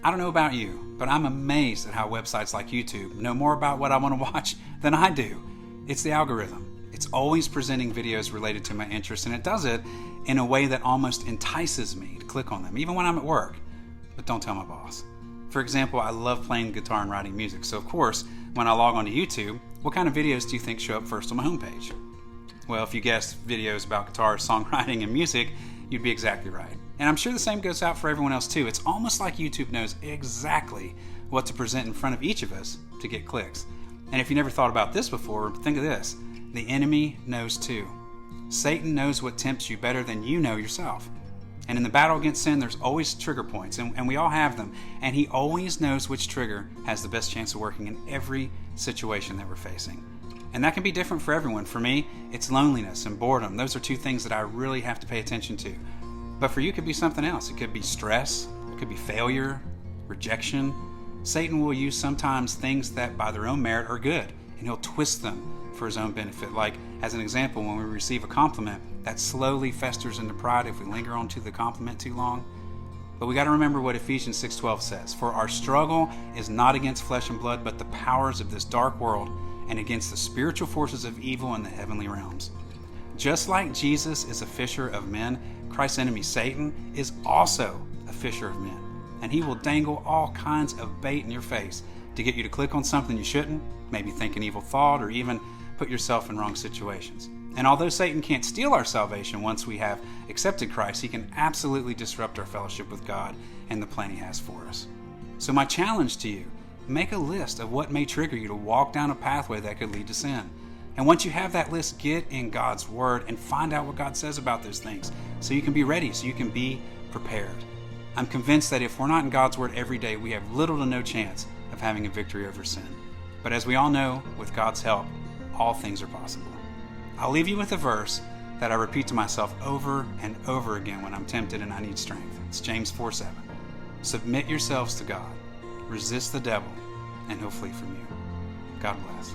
I don't know about you, but I'm amazed at how websites like YouTube know more about what I want to watch than I do. It's the algorithm. It's always presenting videos related to my interests, and it does it in a way that almost entices me to click on them, even when I'm at work. But don't tell my boss. For example, I love playing guitar and writing music, so of course, when I log onto YouTube, what kind of videos do you think show up first on my homepage? Well, if you guessed videos about guitar, songwriting, and music, you'd be exactly right. And I'm sure the same goes out for everyone else too. It's almost like YouTube knows exactly what to present in front of each of us to get clicks. And if you never thought about this before, think of this. The enemy knows too. Satan knows what tempts you better than you know yourself. And in the battle against sin, there's always trigger points, and we all have them. And he always knows which trigger has the best chance of working in every situation that we're facing. And that can be different for everyone. For me, it's loneliness and boredom. Those are two things that I really have to pay attention to. But for you, it could be something else. It could be stress. It could be failure, rejection. Satan will use sometimes things that by their own merit are good, and he'll twist them for his own benefit. Like, as an example, when we receive a compliment, that slowly festers into pride if we linger on to the compliment too long. But we got to remember what Ephesians 6:12 says. For our struggle is not against flesh and blood, but the powers of this dark world and against the spiritual forces of evil in the heavenly realms. Just like Jesus is a fisher of men, Christ's enemy Satan is also a fisher of men. And he will dangle all kinds of bait in your face to get you to click on something you shouldn't, maybe think an evil thought, or even put yourself in wrong situations. And although Satan can't steal our salvation once we have accepted Christ, he can absolutely disrupt our fellowship with God and the plan he has for us. So my challenge to you, make a list of what may trigger you to walk down a pathway that could lead to sin. And once you have that list, get in God's Word and find out what God says about those things so you can be ready, so you can be prepared. I'm convinced that if we're not in God's Word every day, we have little to no chance of having a victory over sin. But as we all know, with God's help, all things are possible. I'll leave you with a verse that I repeat to myself over and over again when I'm tempted and I need strength. It's James 4:7. Submit yourselves to God, resist the devil, and he'll flee from you. God bless.